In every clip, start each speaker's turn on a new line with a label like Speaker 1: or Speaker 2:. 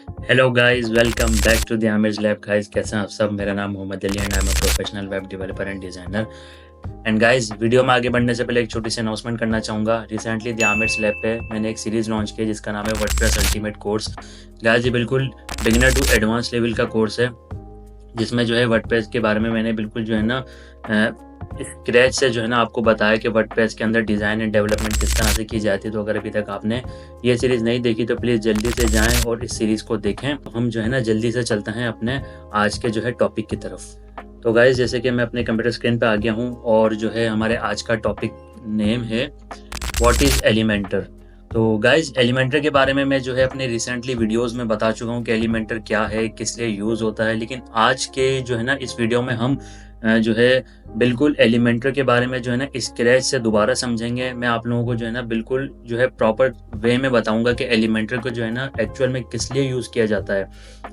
Speaker 1: Hello guys, welcome back to the Aamir's lab. Guys, कैसे हैं आप सब? मेरा नाम Mohammad Ali and I am a professional web developer and designer. And guys, video में आगे बढ़ने से पहले एक छोटी सी अनाउंसमेंट करना चाहूँगा। रिसेंटली द आमिर्स लैब पे मैंने एक सीरीज़ लॉन्च की है जिसका नाम है वर्डप्रेस अल्टीमेट कोर्स। गाइस, ये बिल्कुल बिगिनर टू एडवांस लेवल का कोर्स है जिसमें जो है वर्डप्रेस के बारे में मैंने बिल्कुल जो है ना स्क्रैच से जो है ना आपको बताया कि वर्डप्रेस के अंदर डिज़ाइन एंड डेवलपमेंट किस तरह से की जाती है। तो अगर अभी तक आपने ये सीरीज़ नहीं देखी तो प्लीज़ जल्दी से जाएं और इस सीरीज़ को देखें। हम जो है ना जल्दी से चलते हैं अपने आज के जो है टॉपिक की तरफ। तो गाइस, जैसे कि मैं अपने कंप्यूटर स्क्रीन पे आ गया हूँ और जो है हमारे आज का टॉपिक नेम है व्हाट इज़ एलिमेंटर। तो गाइस, एलिमेंटर के बारे में मैं जो है अपने रिसेंटली वीडियोस में बता चुका हूँ कि एलिमेंटर क्या है, किस लिए यूज़ होता है। लेकिन आज के जो है ना इस वीडियो में हम जो है बिल्कुल एलिमेंटर के बारे में जो है ना स्क्रैच से दोबारा समझेंगे। मैं आप लोगों को जो है ना बिल्कुल जो है प्रॉपर वे में बताऊंगा कि एलिमेंटर को जो है ना एक्चुअल में किस लिए यूज़ किया जाता है।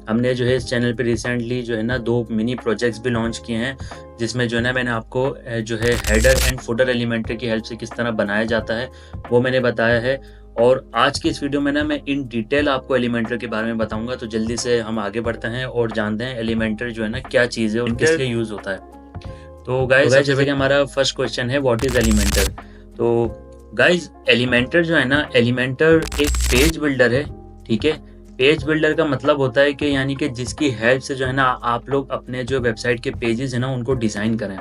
Speaker 1: हमने जो है इस चैनल पे रिसेंटली जो है ना 2 मिनी प्रोजेक्ट्स भी लॉन्च किए हैं जिसमें जो है ना मैंने आपको जो है हेडर एंड फुटर एलिमेंटर की हेल्प से किस तरह बनाया जाता है वो मैंने बताया है। और आज की इस वीडियो में ना मैं इन डिटेल आपको एलिमेंटर के बारे में बताऊंगा। तो जल्दी से हम आगे बढ़ते हैं और जानते हैं एलिमेंटर जो है ना क्या चीज़ है और किस लिए यूज़ होता है। तो गाइस, जैसे कि हमारा फर्स्ट क्वेश्चन है व्हाट इज एलिमेंटर। तो गाइस, एलिमेंटर जो है ना एलिमेंटर एक पेज बिल्डर है। ठीक है, पेज बिल्डर का मतलब होता है कि यानी कि जिसकी हेल्प से जो है ना आप लोग अपने जो वेबसाइट के पेजेस है ना उनको डिज़ाइन करें।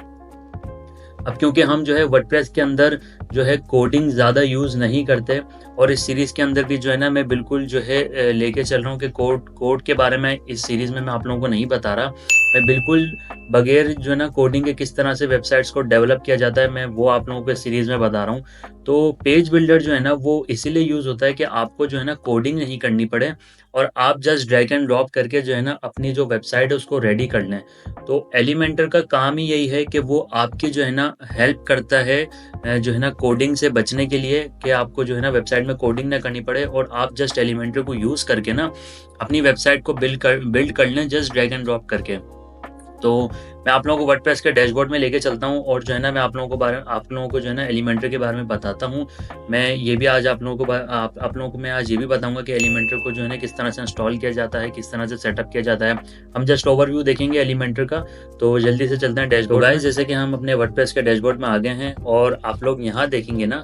Speaker 1: अब क्योंकि हम जो है वर्डप्रेस के अंदर जो है कोडिंग ज़्यादा यूज़ नहीं करते और इस सीरीज़ के अंदर भी जो है ना मैं बिल्कुल जो है लेके चल रहा हूँ कि कोड के बारे में इस सीरीज़ में मैं आप लोगों को नहीं बता रहा। मैं बिल्कुल बगैर जो है ना कोडिंग के किस तरह से वेबसाइट्स को डेवलप किया जाता है मैं वो आप लोगों को इस सीरीज़ में बता रहा हूँ। तो पेज बिल्डर जो है ना वो इसीलिए यूज़ होता है कि आपको जो है ना कोडिंग नहीं करनी पड़े और आप जस्ट ड्रैग एंड ड्रॉप करके जो है ना अपनी जो वेबसाइट है उसको रेडी कर लें। तो एलिमेंटर का काम ही यही है कि वो आपकी जो है ना हेल्प करता है जो है ना कोडिंग से बचने के लिए कि आपको जो है ना वेबसाइट में कोडिंग ना करनी पड़े और आप जस्ट एलिमेंटर को यूज़ करके ना अपनी वेबसाइट को बिल्ड कर लें जस्ट ड्रैग एंड ड्रॉप करके। तो मैं आप लोगों को वर्डप्रेस के डैशबोर्ड में लेके चलता हूँ और जो है ना मैं आप लोगों को जो है ना एलिमेंटर के बारे में बताता हूँ। मैं ये भी आज आप लोगों को आप लोगों को मैं आज ये भी बताऊंगा कि एलिमेंटर को जो है ना किस तरह से इंस्टॉल किया जाता है, किस तरह से सेटअप किया जाता है। हम जस्ट ओवरव्यू देखेंगे एलिमेंटर का। तो जल्दी से चलते हैं डैशबोर्ड। तो गाइस, जैसे कि हम अपने वर्डप्रेस के डैशबोर्ड में आ गए हैं और आप लोग यहाँ देखेंगे ना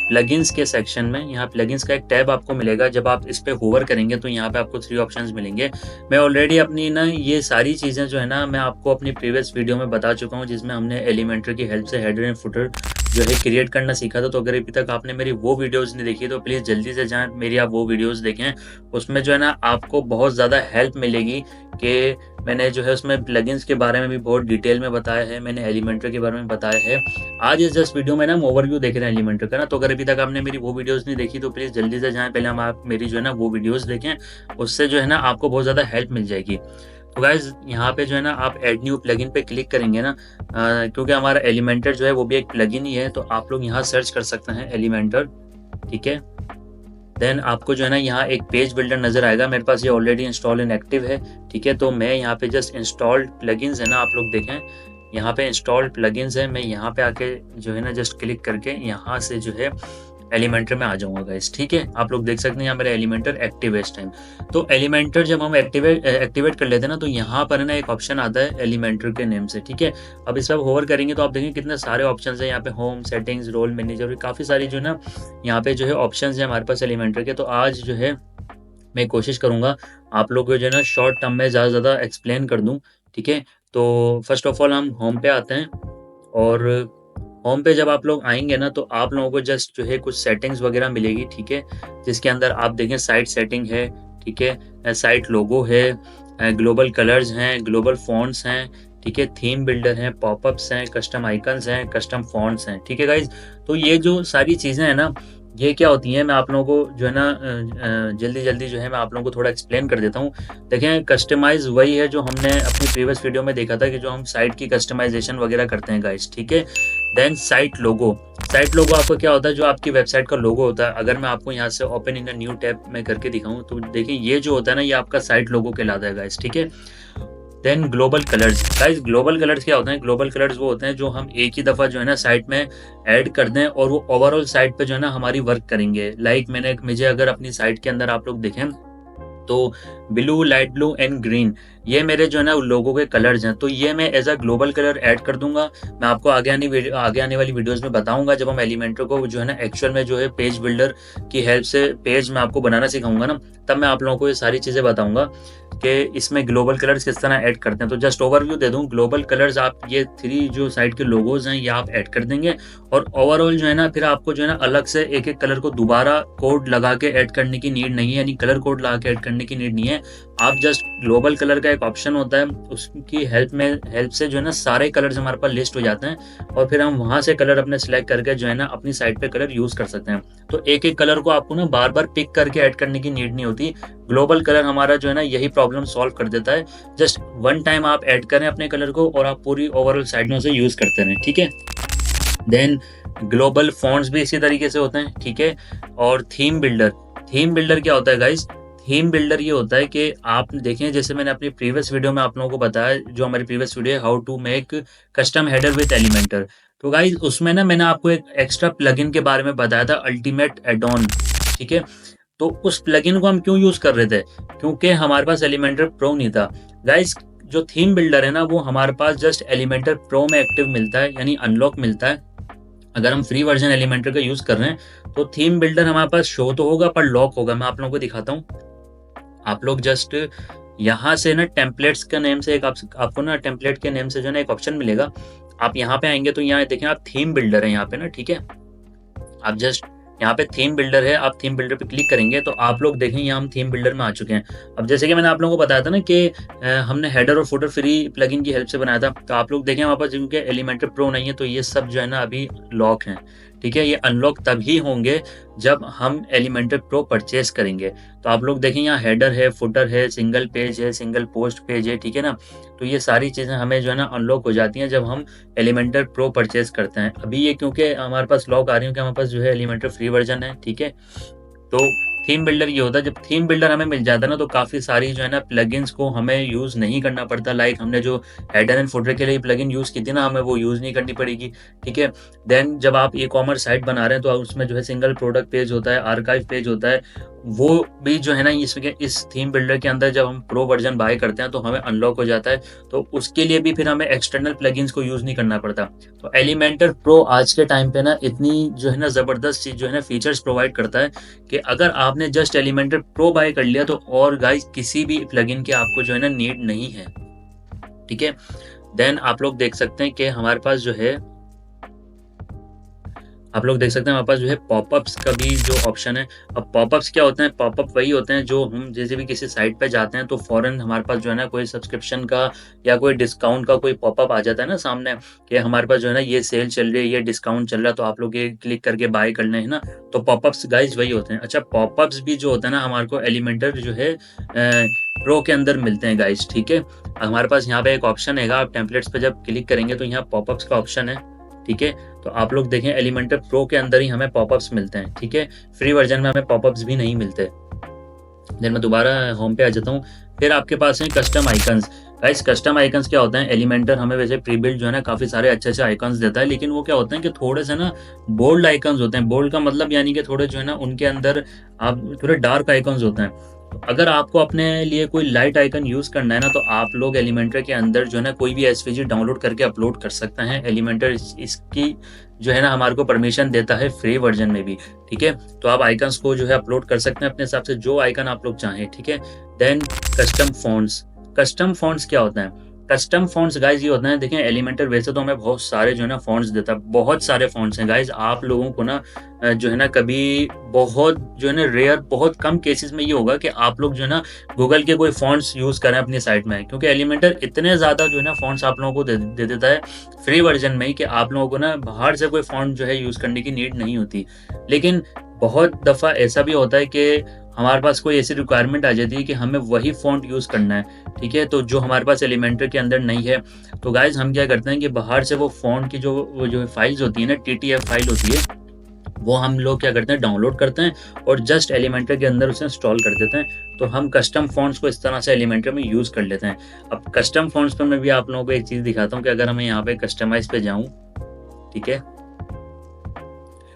Speaker 1: प्लगइन्स के सेक्शन में, यहाँ प्लगइन्स का एक टैब आपको मिलेगा। जब आप इस पे होवर करेंगे तो यहाँ पे आपको 3 ऑप्शंस मिलेंगे। मैं ऑलरेडी अपनी ना ये सारी चीज़ें जो है ना मैं आपको अपनी प्रीवियस वीडियो में बता चुका हूँ जिसमें हमने एलिमेंटर की हेल्प से हेडर एंड फुटर जो है क्रिएट करना सीखा था। तो अगर अभी तक आपने मेरी वो वीडियोज़ नहीं देखी तो प्लीज़ जल्दी से जाएँ मेरी आप वो वीडियोज़ देखें। उसमें जो है ना आपको बहुत ज़्यादा हेल्प मिलेगी कि मैंने जो है उसमें प्लगइन्स के बारे में भी बहुत डिटेल में बताया है, मैंने एलिमेंटर के बारे में बताया है। आज इस जस्ट वीडियो में ना हम ओवरव्यू देख रहे हैं एलिमेंटर का ना। तो अगर अभी तक आपने मेरी वो वीडियोस नहीं देखी तो प्लीज़ जल्दी से जाएँ, पहले हम आप मेरी जो है ना वो वीडियोस देखें। उससे जो है ना आपको बहुत ज़्यादा हेल्प मिल जाएगी। तो गाइज़, यहाँ पे जो है ना आप ऐड न्यू प्लगइन पे क्लिक करेंगे ना क्योंकि हमारा एलिमेंटर जो है वो भी एक प्लगइन ही है। तो आप लोग यहाँ सर्च कर सकते हैं एलिमेंटर। ठीक है, देन आपको जो है ना यहाँ एक पेज बिल्डर नज़र आएगा। मेरे पास ये ऑलरेडी इंस्टॉल एंड एक्टिव है। ठीक है, तो मैं यहाँ पे जस्ट इंस्टॉल्ड प्लगइन्स है ना, आप लोग देखें यहाँ पे इंस्टॉल्ड प्लगइन्स है। मैं यहाँ पे आके जो है ना जस्ट क्लिक करके यहाँ से जो है एलिमेंटर में आ जाऊंगा गाइस। ठीक है, आप लोग देख सकते हैं यहाँ मेरा एलिमेंटर एक्टिव है इस टाइम। तो एलिमेंटर जब हम एक्टिवेट कर लेते हैं ना तो यहाँ पर ना एक ऑप्शन आता है एलिमेंटर के नेम से। ठीक है, अब इस पर होवर करेंगे तो आप देखेंगे कितने सारे ऑप्शन है यहाँ पे, होम, सेटिंग्स, रोल मैनेजर, काफ़ी सारी जो है ना यहाँ पे जो है ऑप्शन है हमारे पास एलिमेंटर के। तो आज जो है मैं कोशिश करूंगा आप लोग को जो है ना शॉर्ट टर्म में ज़्यादा एक्सप्लेन कर दूं। ठीक है, तो फर्स्ट ऑफ ऑल हम होम पे आते हैं और होम पे जब आप लोग आएंगे ना तो आप लोगों को जस्ट जो है कुछ सेटिंग्स वगैरह मिलेगी। ठीक है, जिसके अंदर आप देखें साइट सेटिंग है। ठीक है, साइट लोगो है, ग्लोबल कलर्स हैं, ग्लोबल फॉन्ट्स हैं। ठीक है, थीम बिल्डर हैं, पॉपअप्स हैं, कस्टम आइकन्स हैं, कस्टम फॉन्ट्स हैं। ठीक है गाइज, तो ये जो सारी चीज़ें हैं ना ये क्या होती हैं मैं आप लोगों को जो है ना जल्दी जल्दी जो है मैं आप लोगों को थोड़ा एक्सप्लेन कर देता हूँ। देखें, कस्टमाइज वही है जो हमने अपनी प्रीवियस वीडियो में देखा था कि जो हम साइट की कस्टमाइजेशन वगैरह करते हैं गाइस। ठीक है, देन साइट लोगो आपको क्या होता है, जो आपकी वेबसाइट का लोगो होता है। अगर मैं आपको यहाँ से ओपन इन न्यू टैब में करके दिखाऊं तो देखिए ये जो होता है ना ये आपका साइट लोगो कहलाता है गाइस। ठीक है, then global colours guys, global colours क्या होते हैं? ग्लोबल कलर्स वो होते हैं जो हम एक ही दफ़ा जो है ना साइट में ऐड कर दें और वो ओवरऑल साइट पे जो है ना हमारी वर्क करेंगे। लाइक मुझे अगर अपनी साइट के अंदर आप लोग देखें तो blue, light blue and green ये मेरे जो है ना लोगों के कलर्स हैं। तो ये मैं as a global colour add कर दूंगा। मैं आपको आगे आने वाली वीडियोस में बताऊंगा, जब हम एलिमेंटर को जो है ना एक्चुअल में जो है पेज बिल्डर की हेल्प से पेज में आपको बनाना सिखाऊंगा ना, तब मैं आप लोगों को ये सारी चीज़ें बताऊंगा कि इसमें ग्लोबल कलर्स किस तरह ऐड करते हैं। तो जस्ट ओवरव्यू दे दूं, ग्लोबल कलर्स आप ये 3 जो साइड के लोगोज हैं ये आप ऐड कर देंगे, और ओवरऑल जो है ना फिर आपको जो है ना अलग से एक एक कलर को दोबारा कोड लगा के ऐड करने की नीड नहीं है, यानी कलर कोड लगा के ऐड करने की नीड नहीं है। आप जस्ट ग्लोबल कलर का एक ऑप्शन होता है, उसकी हेल्प से जो है ना सारे कलर्स हमारे पास लिस्ट हो जाते हैं, और फिर हम वहां से कलर अपने सिलेक्ट करके जो है ना अपनी साइट पे कलर यूज कर सकते हैं। तो एक एक कलर को आपको ना बार बार पिक करके ऐड करने की नीड नहीं होती। ग्लोबल कलर हमारा जो है ना यही प्रॉब्लम सॉल्व कर देता है। जस्ट वन टाइम आप ऐड करें अपने कलर को और आप पूरी ओवरऑल साइड में से यूज करते रहें, ठीक है। देन ग्लोबल फॉन्ट्स भी इसी तरीके से होते हैं, ठीक है। और थीम बिल्डर क्या होता है गाइज? थीम बिल्डर ये होता है कि आप देखें, जैसे मैंने अपनी प्रीवियस वीडियो में आप लोगों को बताया, जो हमारी प्रीवियस वीडियो है how to make custom header with Elementor, तो गाइज उसमें ना मैंने आपको एक एक्स्ट्रा प्लगइन के बारे में बताया था, अल्टीमेट एडॉन, ठीक है। तो उस प्लगइन को हम क्यों यूज कर रहे थे? क्योंकि हमारे पास एलिमेंटर प्रो नहीं था गाइज। जो थीम बिल्डर है ना वो हमारे पास जस्ट एलिमेंटर प्रो में एक्टिव मिलता है, यानी अनलॉक मिलता है। अगर हम फ्री वर्जन एलिमेंटर का यूज कर रहे हैं तो थीम बिल्डर हमारे पास शो तो होगा पर लॉक होगा। मैं आप लोगों को दिखाता हूँ। आप लोग जस्ट यहाँ से ना टेम्पलेट्स के नेम से आपको ना टेम्पलेट के नेम से जो है ना एक ऑप्शन मिलेगा। आप यहाँ पे आएंगे तो यहाँ देखें आप थीम बिल्डर है यहाँ पे ना, ठीक है। आप जस्ट यहाँ पे थीम बिल्डर है, आप थीम बिल्डर पे क्लिक करेंगे तो आप लोग देखें यहाँ हम थीम बिल्डर में आ चुके हैं। अब जैसे कि मैंने आप लोगों को बताया था ना कि हमने हेडर और फुटर फ्री प्लगइन की हेल्प से बनाया था, तो आप लोग देखें हमारे पास जिनके एलिमेंटर प्रो नहीं है तो ये सब जो है ना अभी लॉक हैं, ठीक है। ये अनलॉक तभी होंगे जब हम एलिमेंटर प्रो परचेज करेंगे। तो आप लोग देखें यहाँ हेडर है, फुटर है, सिंगल पेज है, सिंगल पोस्ट पेज है, ठीक है ना। तो ये सारी चीज़ें हमें जो है ना अनलॉक हो जाती हैं जब हम एलिमेंटर प्रो परचेज करते हैं। अभी ये क्योंकि हमारे पास लॉक आ रही है कि हमारे पास जो है एलिमेंटर फ्री वर्जन है, ठीक है। तो थीम बिल्डर ये होता है, जब थीम बिल्डर हमें मिल जाता है ना तो काफ़ी सारी जो है ना प्लगइन्स को हमें यूज़ नहीं करना पड़ता। लाइक हमने जो हेडर एंड फुटर के लिए प्लगइन यूज़ की थी ना, हमें वो यूज़ नहीं करनी पड़ेगी, ठीक है। देन जब आप ई कॉमर्स साइट बना रहे हैं तो उसमें जो है सिंगल प्रोडक्ट पेज होता है, आर्काइव पेज होता है, वो भी जो है ना इस थीम बिल्डर के अंदर जब हम प्रो वर्जन बाय करते हैं तो हमें अनलॉक हो जाता है। तो उसके लिए भी फिर हमें एक्सटर्नल प्लगइन्स को यूज़ नहीं करना पड़ता। तो एलिमेंटर प्रो आज के टाइम पे ना इतनी जो है ना ज़बरदस्त चीज़ जो है ना फीचर्स प्रोवाइड करता है कि अगर आपने जस्ट एलिमेंटर प्रो बाय कर लिया तो और गाइस किसी भी प्लगइन की आपको जो है ना नीड नहीं है, ठीक है। देन आप लोग देख सकते हैं कि हमारे पास जो है हमारे पास जो है पॉपअप्स का भी जो ऑप्शन है। अब पॉपअप्स क्या होते हैं? पॉपअप वही होते हैं जो हम जैसे भी किसी साइट पे जाते हैं तो फौरन हमारे पास जो है ना कोई सब्सक्रिप्शन का या कोई डिस्काउंट का कोई पॉपअप आ जाता है ना सामने, कि हमारे पास जो है ना ये सेल चल रही है, ये डिस्काउंट चल रहा है, तो आप लोग ये क्लिक करके बाय कर लें, है ना। तो पॉपअप्स गाइज वही होते हैं। अच्छा, पॉपअप्स भी जो होता है ना हमारे को एलिमेंटर जो है प्रो के अंदर मिलते हैं गाइज, ठीक है। हमारे पास यहाँ पे एक ऑप्शन है, आप टेम्पलेट्स पे जब क्लिक करेंगे तो यहाँ पॉपअप्स का ऑप्शन है, ठीक है। तो आप लोग देखें एलिमेंटर प्रो के अंदर ही हमें पॉपअप्स मिलते हैं, ठीक है। फ्री वर्जन में हमें पॉपअप्स भी नहीं मिलते। देन मैं दोबारा होम पे आ जाता हूँ। फिर आपके पास है custom icons. Guys custom icons क्या होते हैं? एलिमेंटर हमें वैसे प्री बिल्ड जो है ना काफ़ी सारे अच्छे आइकन्स देता है, लेकिन वो क्या होते हैं कि थोड़े से ना बोल्ड आइकन्स होते हैं। बोल्ड का मतलब यानी कि थोड़े जो है ना उनके अंदर आप थोड़े डार्क आइकन्स होते हैं। तो अगर आपको अपने लिए कोई लाइट आइकन यूज़ करना है ना तो आप लोग एलिमेंटर के अंदर जो है ना कोई भी एसवीजी डाउनलोड करके अपलोड कर सकते हैं। एलिमेंटर इसकी जो है ना हमारे को परमिशन देता है फ्री वर्जन में भी, ठीक है। तो आप आइकन्स को जो है अपलोड कर सकते हैं अपने हिसाब से, जो आइकन आप लोग चाहें, ठीक है। देन कस्टम फॉन्ट्स क्या होता है? कस्टम फॉन्ट्स गाइज ये होता है, देखें एलिमेंटर वैसे तो हमें बहुत सारे जो है ना फॉन्ट्स देता है, बहुत सारे फॉन्ट्स हैं गाइज। आप लोगों को ना जो है ना कभी बहुत जो है ना रेयर, बहुत कम केसेस में ये होगा कि आप लोग जो है ना गूगल के कोई फॉन्ट्स यूज़ करें अपनी साइट में, क्योंकि एलिमेंटर इतने ज़्यादा जो है ना फॉन्ट्स आप लोगों को दे देता है फ्री वर्जन में ही कि आप लोगों को ना बाहर से कोई फॉन्ट जो है यूज़ करने की नीड नहीं होती। लेकिन बहुत दफ़ा ऐसा भी होता है कि हमारे पास कोई ऐसी रिक्वायरमेंट आ जाती है कि हमें वही फॉन्ट यूज़ करना है, ठीक है। तो जो हमारे पास एलिमेंटर के अंदर नहीं है, तो गाइज हम क्या करते हैं कि बाहर से वो फॉन्ट की जो फाइल्स होती है ना, TTF फाइल होती है, वो हम लोग क्या करते हैं डाउनलोड करते हैं और जस्ट एलिमेंटर के अंदर उसे इंस्टॉल कर देते हैं। तो हम कस्टम फॉन्ट्स को इस तरह से एलिमेंटर में यूज़ कर लेते हैं। अब कस्टम फॉन्ट्स पर मैं भी आप लोगों को एक चीज़ दिखाता हूँ कि अगर मैं यहाँ पे कस्टमाइज पे जाऊँ, ठीक है,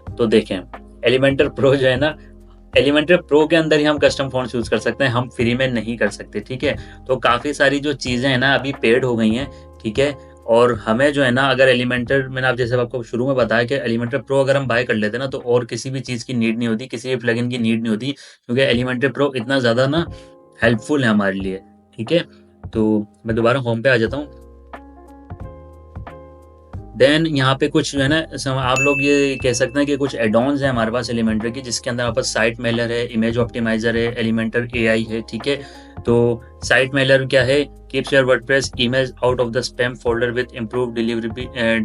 Speaker 1: तो देखें एलिमेंटर प्रो जो है ना एलिमेंटर प्रो के अंदर ही हम कस्टम फ़ॉन्ट्स यूज़ कर सकते हैं, हम फ्री में नहीं कर सकते, ठीक है? तो काफ़ी सारी जो चीज़ें हैं ना अभी पेड हो गई हैं, ठीक है? और हमें जो है ना अगर एलिमेंटर मैंने आप जैसे आपको शुरू में बताया कि एलिमेंटर प्रो अगर हम बाय कर लेते हैं ना तो और किसी भी चीज़ की नीड नहीं होती, किसी भी प्लगइन की नीड नहीं होती, क्योंकि एलिमेंटर प्रो इतना ज़्यादा ना हेल्पफुल है हमारे लिए, ठीक है? तो मैं दोबारा होम पे आ जाता हूँ। देन यहाँ पे कुछ जो है ना आप लोग ये कह सकते हैं कि कुछ एड-ऑन्स हैं हमारे पास एलिमेंटर की, जिसके अंदर हमारे पास साइट मेलर है, इमेज ऑप्टिमाइज़र है, एलिमेंटर एआई है, ठीक है? तो साइट मेलर क्या है? Keeps your WordPress image out of the spam folder with improved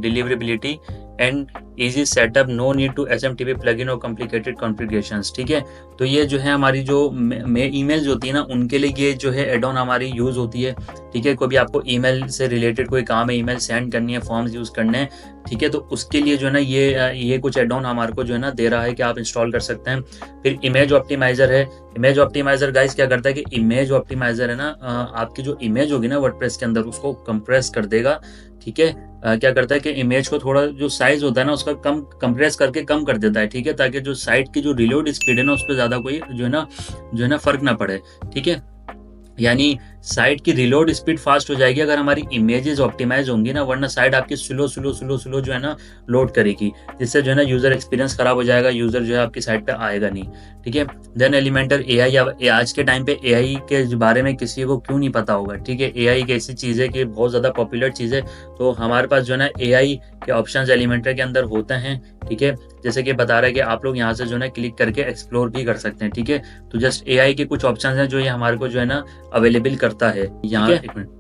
Speaker 1: deliverability and easy setup, no need to SMTP plugin और कॉम्प्लिकेटेड कॉन्फ़िगरेशंस, ठीक है? तो ये जो है हमारी जो में ईमेल्स होती है ना उनके लिए ये जो है एड-ऑन हमारी यूज़ होती है, ठीक है? कोई भी आपको ईमेल से रिलेटेड कोई काम है, ईमेल सेंड करनी है, फॉर्म्स यूज़ करने हैं, ठीक है? तो उसके लिए जो है ना ये कुछ एड-ऑन हमारे को जो है ना दे रहा है कि आप इंस्टॉल कर सकते हैं। फिर इमेज ऑप्टिमाइज़र है। इमेज ऑप्टिमाइज़र गाइस क्या करता है कि इमेज ऑप्टिमाइज़र है ना आपकी जो इमेज होगी ना वर्डप्रेस के अंदर उसको कंप्रेस कर देगा, ठीक है? क्या करता है कि इमेज को थोड़ा जो साइज़ होता है ना उसका कम कंप्रेस करके कम कर देता है, ठीक है? ताकि जो साइट की जो रीलोड स्पीड है ना उसपे ज़्यादा कोई जो है ना फ़र्क ना पड़े, ठीक है? यानी साइट की रीलोड स्पीड फास्ट हो जाएगी अगर हमारी इमेजेस ऑप्टिमाइज़ होंगी ना, वरना साइट आपकी स्लो जो है ना लोड करेगी, जिससे जो है ना यूज़र एक्सपीरियंस खराब हो जाएगा, यूज़र जो है आपकी साइट पे आएगा नहीं, ठीक है? देन एलिमेंटर एआई, अब आज के टाइम पे एआई के बारे में किसी को क्यों नहीं पता होगा, ठीक है? एआई एक ऐसी चीज़ है कि बहुत ज़्यादा पॉपुलर चीज़ है, तो हमारे पास जो है ना एआई के ऑप्शंस एलिमेंटर के अंदर होते हैं, ठीक है? जैसे कि बता रहा है कि आप लोग यहाँ से जो है ना क्लिक करके एक्सप्लोर भी कर सकते हैं, ठीक है? तो जस्ट एआई के कुछ ऑप्शंस हैं जो ये हमारे को जो है ना अवेलेबल करता है यहाँ, एक मिनट।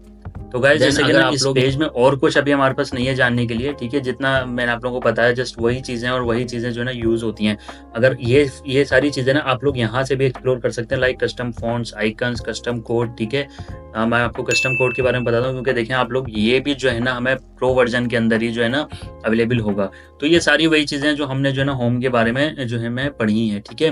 Speaker 1: तो गाइस जैसे कि ना इस पेज में और कुछ अभी हमारे पास नहीं है जानने के लिए, ठीक है? जितना मैंने आप लोगों को बताया जस्ट वही चीज़ें और वही चीज़ें जो है ना यूज़ होती हैं। अगर ये सारी चीज़ें ना आप लोग यहाँ से भी एक्सप्लोर कर सकते हैं, like custom fonts, icons, custom code, ठीक है? मैं आपको कस्टम कोड के बारे में बताता हूँ क्योंकि देखें आप लोग ये भी जो है ना हमें प्रो वर्ज़न के अंदर ही जो है ना अवेलेबल होगा। तो ये सारी वही चीज़ें हैं जो हमने जो है ना होम के बारे में जो है मैं पढ़ी हैं, ठीक है?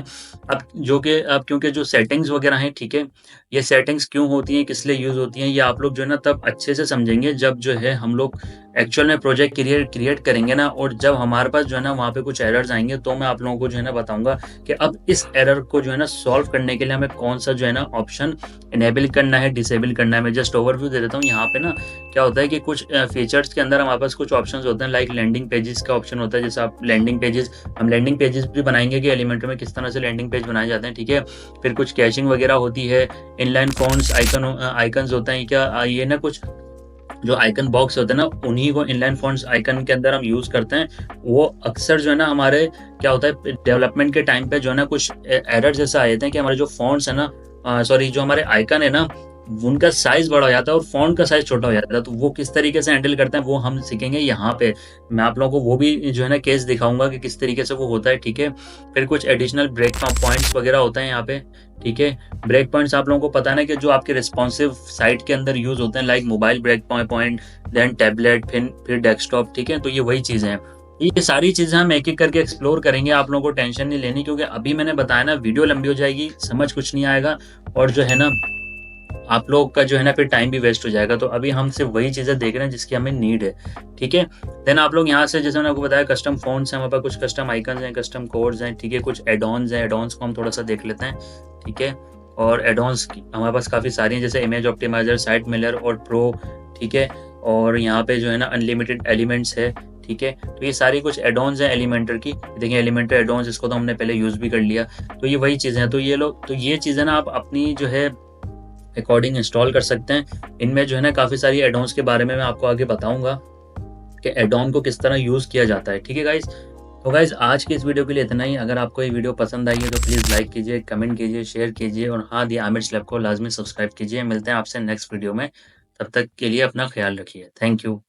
Speaker 1: अब क्योंकि जो सेटिंग्स वगैरह हैं, ठीक है? ये सेटिंग्स क्यों होती हैं, किस लिए यूज़ होती हैं, ये आप लोग जो है ना तब अच्छे से समझेंगे जब जो है हम लोग एक्चुअल में प्रोजेक्ट क्रिएट करेंगे ना, और जब हमारे पास जो है ना वहाँ पे कुछ एरर्स आएँगे तो मैं आप लोगों को जो है ना बताऊँगा कि अब इस एरर को जो है ना सॉल्व करने के लिए हमें कौन-सा जो है ना ऑप्शन इनेबल करना है, डिसेबल करना है। मैं जस्ट ओवरव्यू दे देता हूँ। यहाँ पे ना क्या होता है कि कुछ फीचर्स के अंदर हमारे पास कुछ ऑप्शंस होते हैं, लाइक लैंडिंग पेजेस का ऑप्शन होता है। जैसे आप हम लैंडिंग पेजेस भी बनाएँगे कि एलिमेंटर में किस तरह से लैंडिंग पेज बनाए जाते हैं, ठीक है? फिर कुछ कैशिंग वगैरह होती है, इनलाइन फ़ॉन्ट्स, आइकन्स होते हैं, क्या ये ना कुछ जो आइकन बॉक्स होते हैं ना उन्हीं को इनलाइन फ़ॉन्ट्स आइकन के अंदर हम यूज़ करते हैं। वो अक्सर जो है ना हमारे क्या होता है डेवलपमेंट के टाइम पे जो है ना कुछ एरर जैसा आ जाते हैं कि हमारे जो फ़ॉन्ट्स है ना सॉरी जो हमारे आइकन है ना उनका साइज़ बड़ा हो जाता है और फ़ॉन्ट का साइज़ छोटा हो जाता है। तो वो किस तरीके से हैंडल करते हैं वो हम सीखेंगे यहाँ पे। मैं आप लोगों को वो भी जो है ना केस दिखाऊँगा कि किस तरीके से वो होता है, ठीक है? फिर कुछ एडिशनल ब्रेक पॉइंट्स वगैरह होते हैं यहाँ पे, ठीक है? ब्रेक पॉइंट्स आप लोगों को पता है ना कि जो आपके रिस्पॉन्सिव साइट के अंदर यूज़ होते हैं, like mobile break point, then tablet, फिर डेस्कटॉप, ठीक है? तो ये वही चीज़ें हैं। ये सारी चीज़ें हम एक-एक करके एक्सप्लोर करेंगे, आप लोगों को टेंशन नहीं लेनी, क्योंकि अभी मैंने बताया ना वीडियो लंबी हो जाएगी, समझ कुछ नहीं आएगा और जो है ना आप लोग का जो है ना फिर टाइम भी वेस्ट हो जाएगा। तो अभी हम सिर्फ वही चीज़ें देख रहे हैं जिसकी हमें नीड है, ठीक है? देन आप लोग यहाँ से जैसे मैंने आपको बताया कस्टम फ़ॉन्ट्स हैं, हमारे पास कुछ कस्टम आइकन्स हैं, कस्टम कोड्स हैं, ठीक है? कुछ एड-ऑन्स हैं, एड-ऑन्स को हम थोड़ा-सा देख लेते हैं, ठीक है? और एड-ऑन्स की हमारे पास काफ़ी सारी हैं, जैसे इमेज ऑप्टिमाइज़र, साइट मिरर और प्रो, ठीक है? और यहाँ पे जो है ना अनलिमिटेड एलिमेंट्स है, ठीक है? तो ये सारी कुछ एड-ऑन्स हैं एलिमेंटर की। देखिए एलिमेंटर एड-ऑन्स, इसको तो हमने पहले यूज़ भी कर लिया। तो ये वही चीज़ें हैं। तो ये चीज़ें ना आप अपनी जो है अकॉर्डिंग इंस्टॉल कर सकते हैं। इनमें जो है ना काफ़ी सारी एड-ऑन्स के बारे में मैं आपको आगे बताऊँगा कि एड-ऑन को किस तरह यूज़ किया जाता है, ठीक है गाइज़? तो गाइज़ आज की इस वीडियो के लिए इतना ही। अगर आपको ये वीडियो पसंद आई है तो प्लीज़ लाइक कीजिए, कमेंट कीजिए, शेयर कीजिए और हाँ, दी आमिर लैब को लाज़मी सब्सक्राइब कीजिए। मिलते हैं आपसे नेक्स्ट वीडियो में। तब तक के लिए अपना ख़्याल रखिए। Thank you.